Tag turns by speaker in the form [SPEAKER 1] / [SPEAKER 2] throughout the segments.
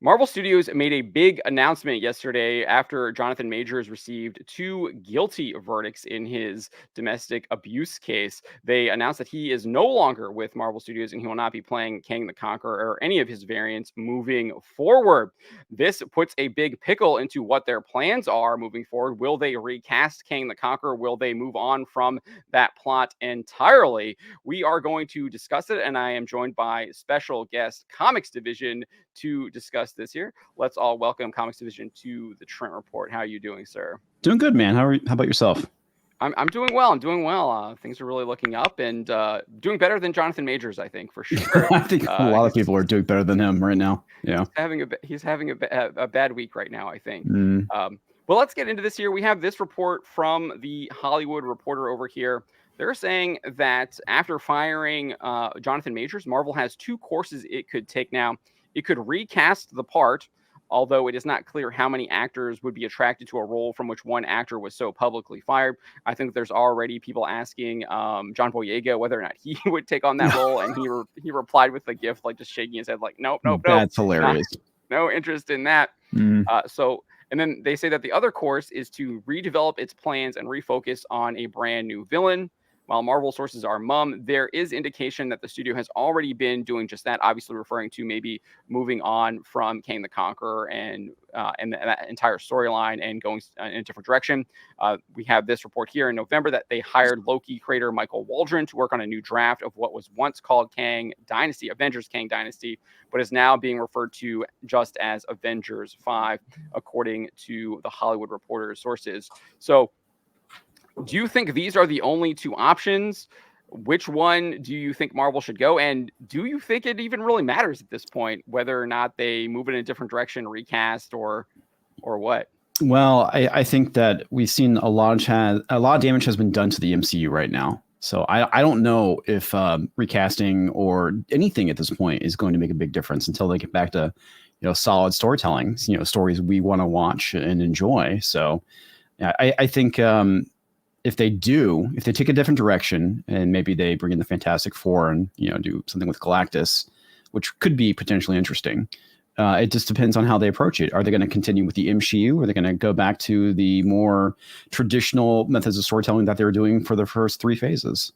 [SPEAKER 1] Marvel Studios made a big announcement yesterday after Jonathan Majors received two guilty verdicts in his domestic abuse case. They announced that he is no longer with Marvel Studios and he will not be playing Kang the Conqueror or any of his variants moving forward. This puts a big pickle into what their plans are moving forward. Will they recast Kang the Conqueror? Will they move on from that plot entirely? We are going to discuss it, and I am joined by special guest ComixDivision to discuss this here. Let's all welcome ComixDivision to the Trent Report. How are you doing, sir?
[SPEAKER 2] Doing good, man. How about yourself?
[SPEAKER 1] I'm doing well. I'm doing well. Things are really looking up and doing better than Jonathan Majors, I think, for sure.
[SPEAKER 2] I think a lot of people are doing better than him right now. Yeah.
[SPEAKER 1] He's having a bad week right now, I think.
[SPEAKER 2] Mm.
[SPEAKER 1] Well, let's get into this here. We have this report from the Hollywood Reporter over here. They're saying that after firing Jonathan Majors, Marvel has two courses it could take now. It could recast the part, although it is not clear how many actors would be attracted to a role from which one actor was so publicly fired. I think there's already people asking John Boyega whether or not he would take on that role, and he replied with a gif, like just shaking his head, like nope.
[SPEAKER 2] That's hilarious.
[SPEAKER 1] No interest in that.
[SPEAKER 2] Mm.
[SPEAKER 1] And then they say that the other course is to redevelop its plans and refocus on a brand new villain. While Marvel sources are mum, there is indication that the studio has already been doing just that, obviously referring to maybe moving on from Kang the Conqueror and that entire storyline and going in a different direction. We have this report here in November that they hired Loki creator Michael Waldron to work on a new draft of what was once called Kang Dynasty, Avengers Kang Dynasty, but is now being referred to just as Avengers 5, according to the Hollywood Reporter's sources. So, do you think these are the only two options? Which one do you think Marvel should go? And do you think it even really matters at this point, whether or not they move in a different direction, recast, or what?
[SPEAKER 2] Well, I think that we've seen a lot of damage has been done to the MCU right now. So I don't know if recasting or anything at this point is going to make a big difference until they get back to solid storytelling, stories we want to watch and enjoy. So yeah, I think if they take a different direction and maybe they bring in the Fantastic Four and do something with Galactus, which could be potentially interesting. It just depends on how they approach it. Are they going to continue with the MCU? Or are they going to go back to the more traditional methods of storytelling that they were doing for the first three phases?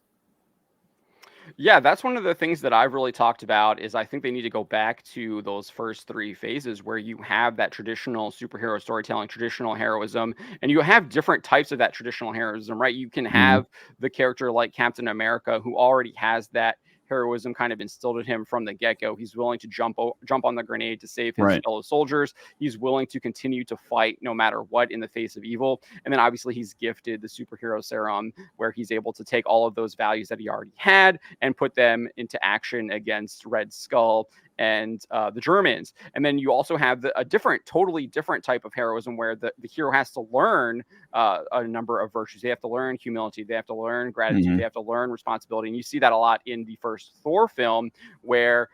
[SPEAKER 1] Yeah, that's one of the things that I've really talked about is I think they need to go back to those first three phases where you have that traditional superhero storytelling, traditional heroism, and you have different types of that traditional heroism, right? You can have the character like Captain America who already has that heroism kind of instilled in him from the get-go. He's willing to jump on the grenade to save his fellow soldiers. He's willing to continue to fight no matter what in the face of evil. And then obviously he's gifted the superhero serum where he's able to take all of those values that he already had and put them into action against Red Skull and the Germans. And then you also have a totally different type of heroism where the hero has to learn a number of virtues. They have to learn humility. They have to learn gratitude. They have to learn responsibility. And you see that a lot in the first Thor film where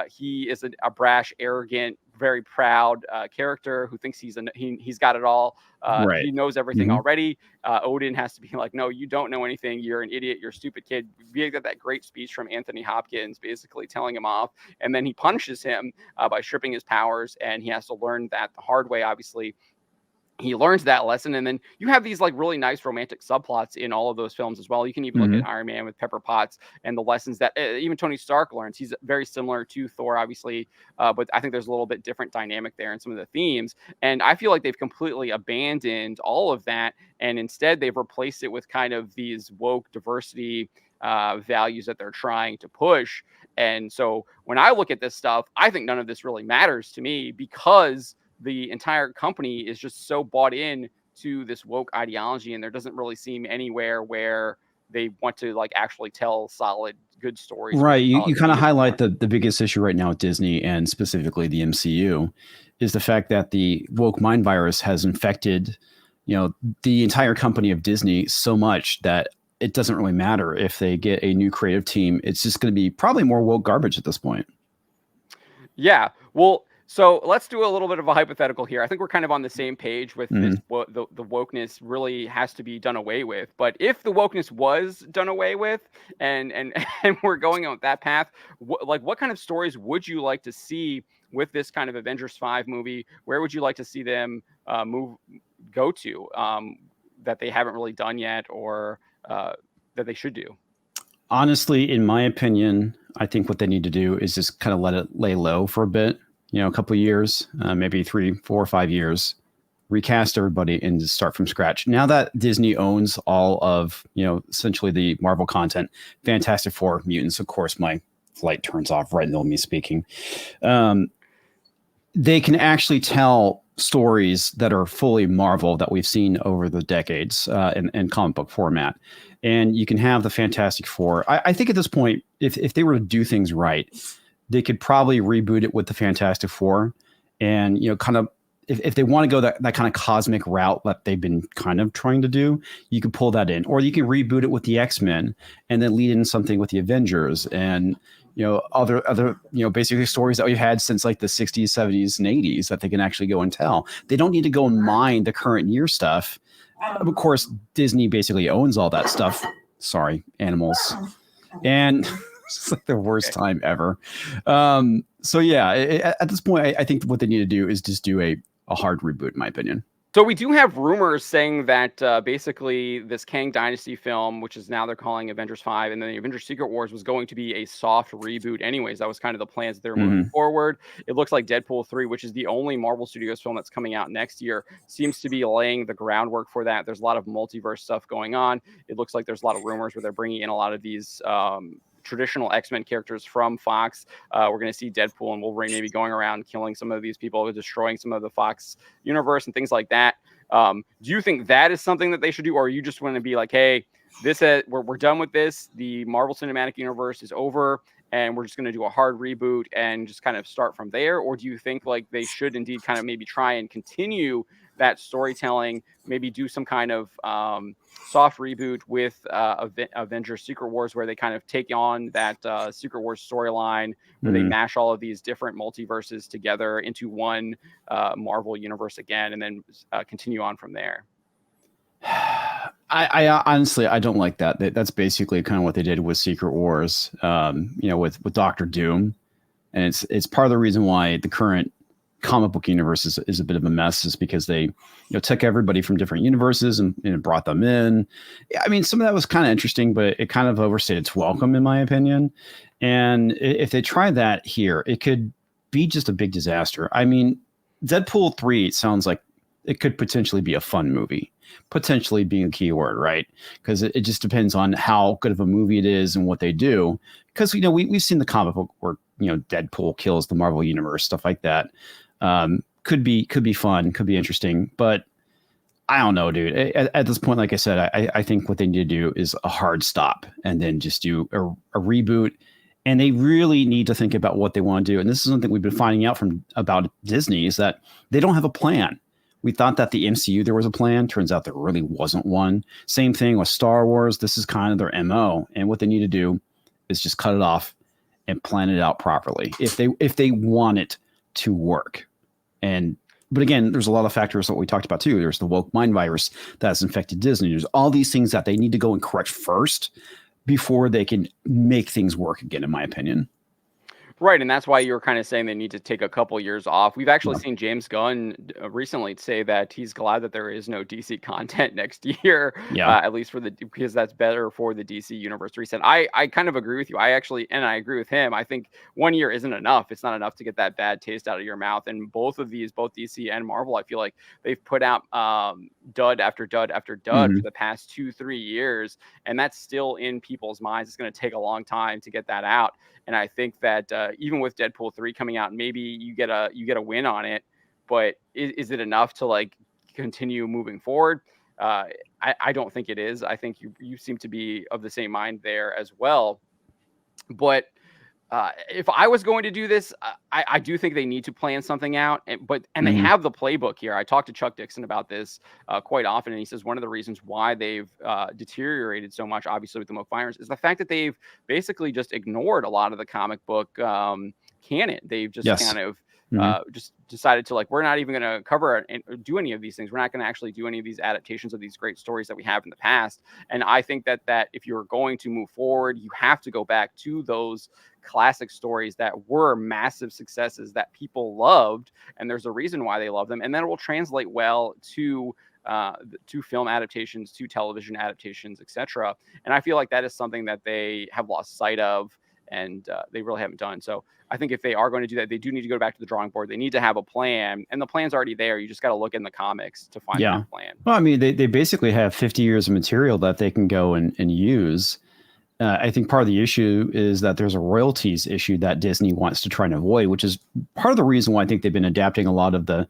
[SPEAKER 1] he is a brash, arrogant, very proud character who thinks he's got it all. He knows everything already. Odin has to be like, no, you don't know anything. You're an idiot. You're a stupid kid. We get that great speech from Anthony Hopkins, basically telling him off. And then he punishes him by stripping his powers. And he has to learn that the hard way, obviously. He learns that lesson, and then you have these like really nice romantic subplots in all of those films as well. You can even look at Iron Man with Pepper Potts and the lessons that even Tony Stark learns. He's very similar to Thor, obviously, but I think there's a little bit different dynamic there in some of the themes. And I feel like they've completely abandoned all of that, and instead they've replaced it with kind of these woke diversity values that they're trying to push. And so when I look at this stuff, I think none of this really matters to me because the entire company is just so bought in to this woke ideology, and there doesn't really seem anywhere where they want to like actually tell solid, good stories.
[SPEAKER 2] Right. You kind of highlight the biggest issue right now with Disney and specifically the MCU is the fact that the woke mind virus has infected, the entire company of Disney so much that it doesn't really matter if they get a new creative team. It's just going to be probably more woke garbage at this point.
[SPEAKER 1] Yeah. Well, so let's do a little bit of a hypothetical here. I think we're kind of on the same page with this. The wokeness really has to be done away with. But if the wokeness was done away with, and we're going on that path, what kind of stories would you like to see with this kind of Avengers 5 movie, where would you like to see them go to that they haven't really done yet, or that they should do?
[SPEAKER 2] Honestly, in my opinion, I think what they need to do is just kind of let it lay low for a bit, a couple of years, maybe 3, 4, 5 years, recast everybody and just start from scratch. Now that Disney owns all of, essentially the Marvel content, Fantastic Four, mutants, of course, my light turns off right in the middle of me speaking. They can actually tell stories that are fully Marvel that we've seen over the decades in comic book format. And you can have the Fantastic Four. I think at this point, if they were to do things right, they could probably reboot it with the Fantastic Four, and kind of if they want to go that kind of cosmic route that they've been kind of trying to do, you can pull that in, or you can reboot it with the X-Men and then lead in something with the Avengers and other basically stories that we've had since like the 60s, 70s, and 80s that they can actually go and tell. They don't need to go and mine the current year stuff. Of course, Disney basically owns all that stuff. Sorry, animals. And it's like the worst time ever. So yeah, at this point, I think what they need to do is just do a hard reboot, in my opinion.
[SPEAKER 1] So we do have rumors saying that basically this Kang Dynasty film, which is now they're calling Avengers 5, and then the Avengers Secret Wars was going to be a soft reboot anyways. That was kind of the plans that they were moving forward. It looks like Deadpool 3, which is the only Marvel Studios film that's coming out next year, seems to be laying the groundwork for that. There's a lot of multiverse stuff going on. It looks like there's a lot of rumors where they're bringing in a lot of these traditional X-Men characters from Fox. We're going to see Deadpool and Wolverine maybe going around killing some of these people, destroying some of the Fox universe and things like that. Do you think that is something that they should do, or you just want to be like, hey, we're done with this. The Marvel Cinematic Universe is over, and we're just going to do a hard reboot and just kind of start from there? Or do you think like they should indeed kind of maybe try and continue that storytelling, maybe do some kind of soft reboot with Avengers Secret Wars, where they kind of take on that Secret Wars storyline, where they mash all of these different multiverses together into one Marvel universe again, and then continue on from there?
[SPEAKER 2] I honestly, I don't like that. That's basically kind of what they did with Secret Wars, with Doctor Doom. And it's part of the reason why the current comic book universe is a bit of a mess, is because they took everybody from different universes and brought them in. I mean, some of that was kind of interesting, but it kind of overstayed its welcome, in my opinion. And if they try that here, it could be just a big disaster. I mean, Deadpool 3 sounds like it could potentially be a fun movie, potentially being a key word, right? Because it just depends on how good of a movie it is and what they do. Because we've seen the comic book where Deadpool kills the Marvel universe, stuff like that. Could be fun, could be interesting, but I don't know, dude. At this point, like I said, I think what they need to do is a hard stop and then just do a reboot. And they really need to think about what they want to do. And this is something we've been finding out about Disney, is that they don't have a plan. We thought that the MCU, there was a plan. Turns out there really wasn't one. Same thing with Star Wars. This is kind of their MO. And what they need to do is just cut it off and plan it out properly if they want it to work. But again, there's a lot of factors that we talked about too. There's the woke mind virus that's infected Disney. There's all these things that they need to go and correct first before they can make things work again, in my opinion.
[SPEAKER 1] Right, and that's why you were kind of saying they need to take a couple years off. We've actually seen James Gunn recently say that he's glad that there is no DC content next year, at least because that's better for the DC universe to reset. I kind of agree with you. I agree with him. I think 1 year isn't enough. It's not enough to get that bad taste out of your mouth. And both DC and Marvel, I feel like they've put out dud after dud after dud for the past 2-3 years, and that's still in people's minds. It's going to take a long time to get that out. And I think that even with Deadpool 3 coming out, maybe you get a win on it, but is it enough to like continue moving forward? I don't think it is. I think you seem to be of the same mind there as well. But if I was going to do this, I do think they need to plan something out. And they have the playbook here. I talked to Chuck Dixon about this quite often, and he says one of the reasons why they've deteriorated so much, obviously with the woke virus, is the fact that they've basically just ignored a lot of the comic book canon. They've just kind of just decided to, like, we're not even going to cover and do any of these things. We're not going to actually do any of these adaptations of these great stories that we have in the past. And I think that if you're going to move forward, you have to go back to those classic stories that were massive successes that people loved, and there's a reason why they love them, and then it will translate well to film adaptations, to television adaptations, etc. And I feel like that is something that they have lost sight of, and they really haven't done. So I think if they are going to do that, they do need to go back to the drawing board. They need to have a plan, and the plan's already there. You just got to look in the comics to find
[SPEAKER 2] Yeah.
[SPEAKER 1] that plan.
[SPEAKER 2] Well, I mean, they basically have 50 years of material that they can go and use. I think part of the issue is that there's a royalties issue that Disney wants to try and avoid, which is part of the reason why I think they've been adapting a lot of the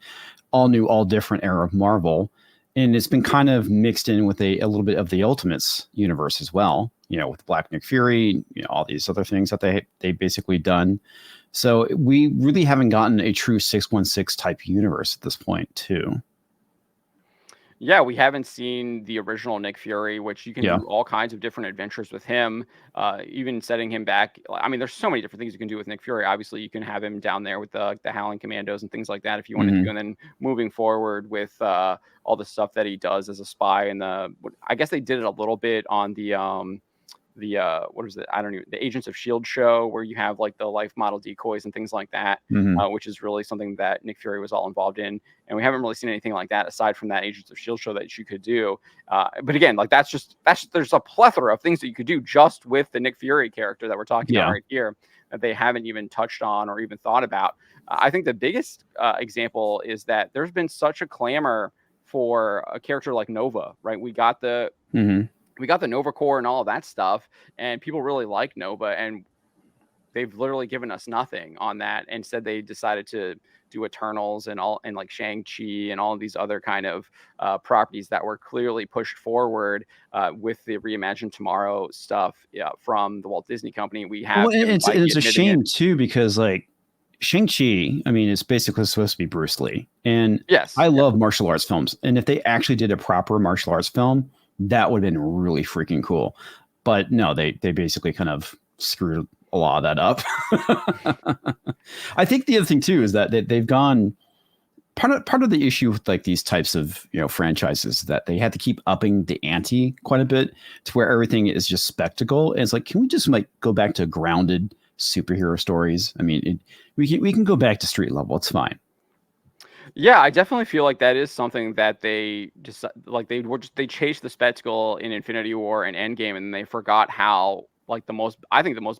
[SPEAKER 2] all new, all different era of Marvel. And it's been kind of mixed in with a little bit of the Ultimates universe as well, with Black Nick Fury, all these other things that they basically done. So we really haven't gotten a true 616 type universe at this point, too.
[SPEAKER 1] Yeah, we haven't seen the original Nick Fury, which you can
[SPEAKER 2] Yeah.
[SPEAKER 1] do all kinds of different adventures with him, even setting him back. I mean, there's so many different things you can do with Nick Fury. Obviously, you can have him down there with the Howling Commandos and things like that if you wanted to. And then moving forward with all the stuff that he does as a spy. And I guess they did it a little bit on the what is it? I don't even, the Agents of Shield show, where you have like the life model decoys and things like that, which is really something that Nick Fury was all involved in. And we haven't really seen anything like that aside from that Agents of Shield show that you could do. But again, like that's there's a plethora of things that you could do just with the Nick Fury character that we're talking about right here that they haven't even touched on or even thought about. I think the biggest example is that there's been such a clamor for a character like Nova, right? We got the Nova Corps and all of that stuff, and people really like Nova, and they've literally given us nothing on that. Instead, they decided to do Eternals and like Shang-Chi and all of these other kind of properties that were clearly pushed forward with the Reimagine Tomorrow stuff from the Walt Disney Company. We have
[SPEAKER 2] it's a shame too, because like Shang-Chi, I mean, it's basically supposed to be Bruce Lee, and I love martial arts films, and if they actually did a proper martial arts film, that would have been really freaking cool. But no, they basically kind of screwed a lot of that up. I think the other thing too is that they've gone part of the issue with like these types of franchises, that they had to keep upping the ante quite a bit to where everything is just spectacle. And it's like, can we just like go back to grounded superhero stories? I mean, we can go back to street level. It's fine.
[SPEAKER 1] Yeah, I definitely feel like that is something that they just like they chased the spectacle in Infinity War and Endgame, and they forgot how like the most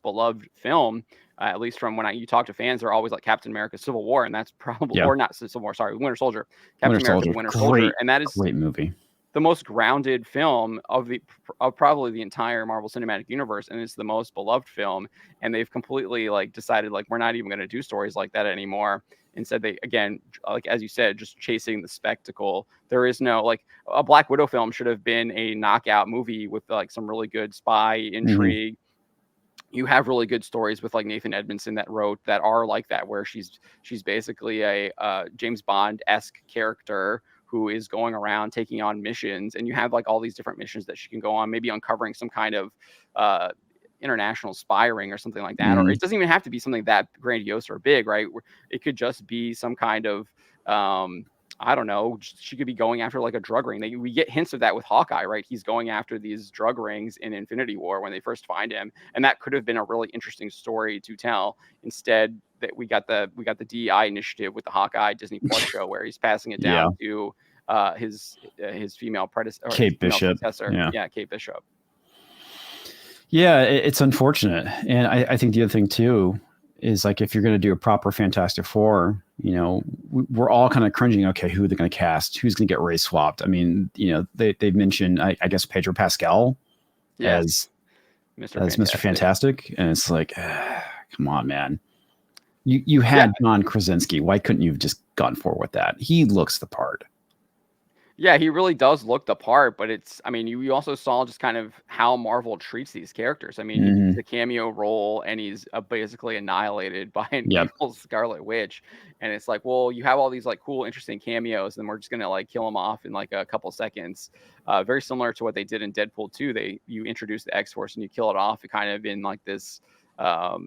[SPEAKER 1] beloved film, at least from when you talk to fans, they're always like Captain America: Civil War, and that's probably or not Civil War, sorry, Winter Soldier, Captain America: Winter Soldier, and that is
[SPEAKER 2] great movie.
[SPEAKER 1] The most grounded film of probably the entire Marvel Cinematic Universe, and it's the most beloved film. And they've completely like decided like we're not even going to do stories like that anymore. Instead, they again, like as you said, just chasing the spectacle. There is no like a Black Widow film should have been a knockout movie with like some really good spy intrigue. You have really good stories with like Nathan Edmondson that wrote that are like that, where she's basically a James Bond-esque character who is going around taking on missions, and you have like all these different missions that she can go on, maybe uncovering some kind of international spy ring or something like that. Or it doesn't even have to be something that grandiose or big, right? It could just be some kind of I don't know, she could be going after like a drug ring. We get hints of that with Hawkeye, right? He's going after these drug rings in Infinity War when they first find him, and that could have been a really interesting story to tell. Instead, that we got the DEI initiative with the Hawkeye Disney Plus show, where he's passing it down to his female predecessor,
[SPEAKER 2] Kate Bishop.
[SPEAKER 1] Kate Bishop.
[SPEAKER 2] Yeah, it's unfortunate, and I think the other thing too is like if you're going to do a proper Fantastic Four, we're all kind of cringing. Okay, who are they going to cast? Who's going to get race swapped? I mean, they've mentioned I guess Pedro Pascal as Mr. Fantastic, and it's like, come on, man. You had John Krasinski. Why couldn't you have just gone forward with that? He looks the part.
[SPEAKER 1] Yeah, he really does look the part, but you also saw just kind of how Marvel treats these characters. I mean, he gets a cameo role and he's basically annihilated by an evil Scarlet Witch. And it's like, well, you have all these like cool, interesting cameos, and we're just going to like kill him off in like a couple seconds. Very similar to what they did in Deadpool 2. You introduce the X-Force and you kill it off kind of in like this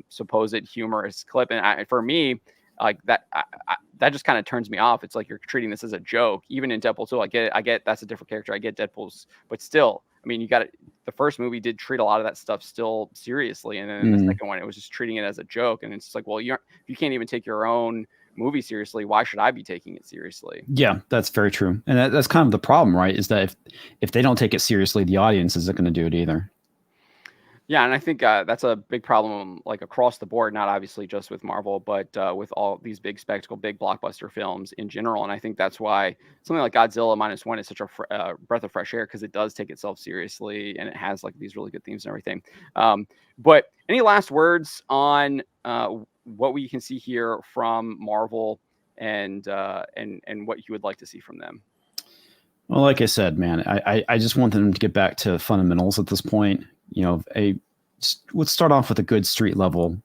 [SPEAKER 1] supposed humorous clip. And for me, like that just kind of turns me off. It's like you're treating this as a joke. Even in Deadpool 2, I get that's a different character. I get Deadpool's, but still, I mean, the first movie did treat a lot of that stuff still seriously, and then in the second one, it was just treating it as a joke. And it's just like, well, you can't even take your own movie seriously. Why should I be taking it seriously?
[SPEAKER 2] Yeah, that's very true, and that's kind of the problem, right? Is that if they don't take it seriously, the audience isn't going to do it either.
[SPEAKER 1] Yeah, and I think that's a big problem, like across the board, not obviously just with Marvel, but with all these big spectacle, big blockbuster films in general. And I think that's why something like Godzilla minus one is such a breath of fresh air, because it does take itself seriously and it has like these really good themes and everything. But any last words on what we can see here from Marvel and what you would like to see from them?
[SPEAKER 2] Well, like I said, man, I just want them to get back to fundamentals at this point. Let's start off with a good street level,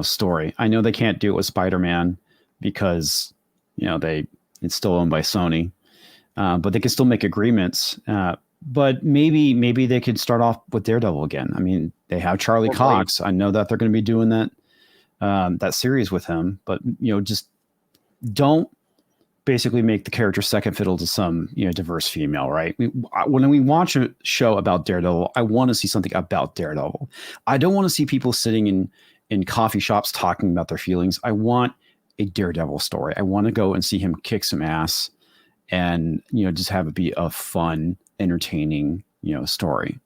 [SPEAKER 2] story. I know they can't do it with Spider-Man because, it's still owned by Sony, but they can still make agreements. But maybe they could start off with Daredevil again. I mean, they have Charlie Cox. I know that they're going to be doing that series with him, but just don't basically make the character second fiddle to some diverse female, right? When we watch a show about Daredevil, I want to see something about Daredevil. I don't want to see people sitting in coffee shops talking about their feelings. I want a Daredevil story. I want to go and see him kick some ass and just have it be a fun, entertaining story.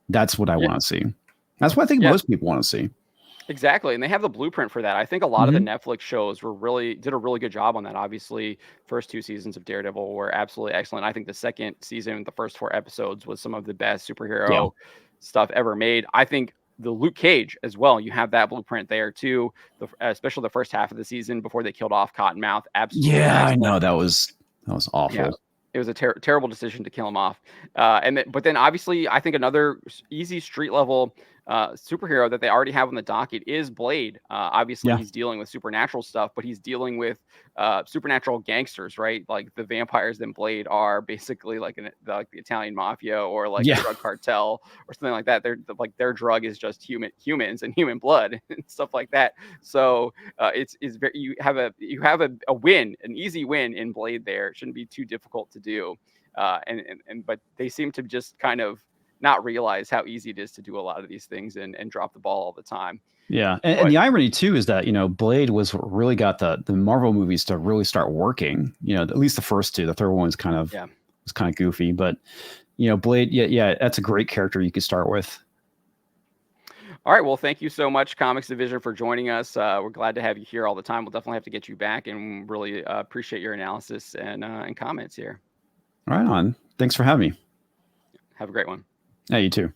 [SPEAKER 2] That's what I want to see. That's what I think most people want to see.
[SPEAKER 1] Exactly, and they have the blueprint for that. I think a lot of the Netflix shows did a really good job on that. Obviously, first 2 seasons of Daredevil were absolutely excellent. I think the second season, the first 4 episodes, was some of the best superhero stuff ever made. I think the Luke Cage as well. You have that blueprint there too. Especially the first half of the season before they killed off Cottonmouth. Absolutely, excellent.
[SPEAKER 2] I know that was awful.
[SPEAKER 1] Yeah. It was a terrible decision to kill him off. But then obviously, I think another easy street level superhero that they already have on the docket is Blade. Obviously, he's dealing with supernatural stuff, but he's dealing with supernatural gangsters, right? Like the vampires in Blade are basically like the Italian mafia or like a drug cartel or something like that. They're like their drug is just humans and human blood and stuff like that. So it's very you have a win, an easy win in Blade. There it shouldn't be too difficult to do. But they seem to just kind of not realize how easy it is to do a lot of these things and drop the ball all the time.
[SPEAKER 2] Yeah. And the irony too is that, Blade was what really got the Marvel movies to really start working, at least the first 2. The third one was kind of goofy, but Blade, that's a great character you could start with.
[SPEAKER 1] All right. Well, thank you so much, ComixDivision, for joining us. We're glad to have you here all the time. We'll definitely have to get you back, and really appreciate your analysis and comments here.
[SPEAKER 2] Right on. Thanks for having me.
[SPEAKER 1] Have a great one.
[SPEAKER 2] Yeah, you too.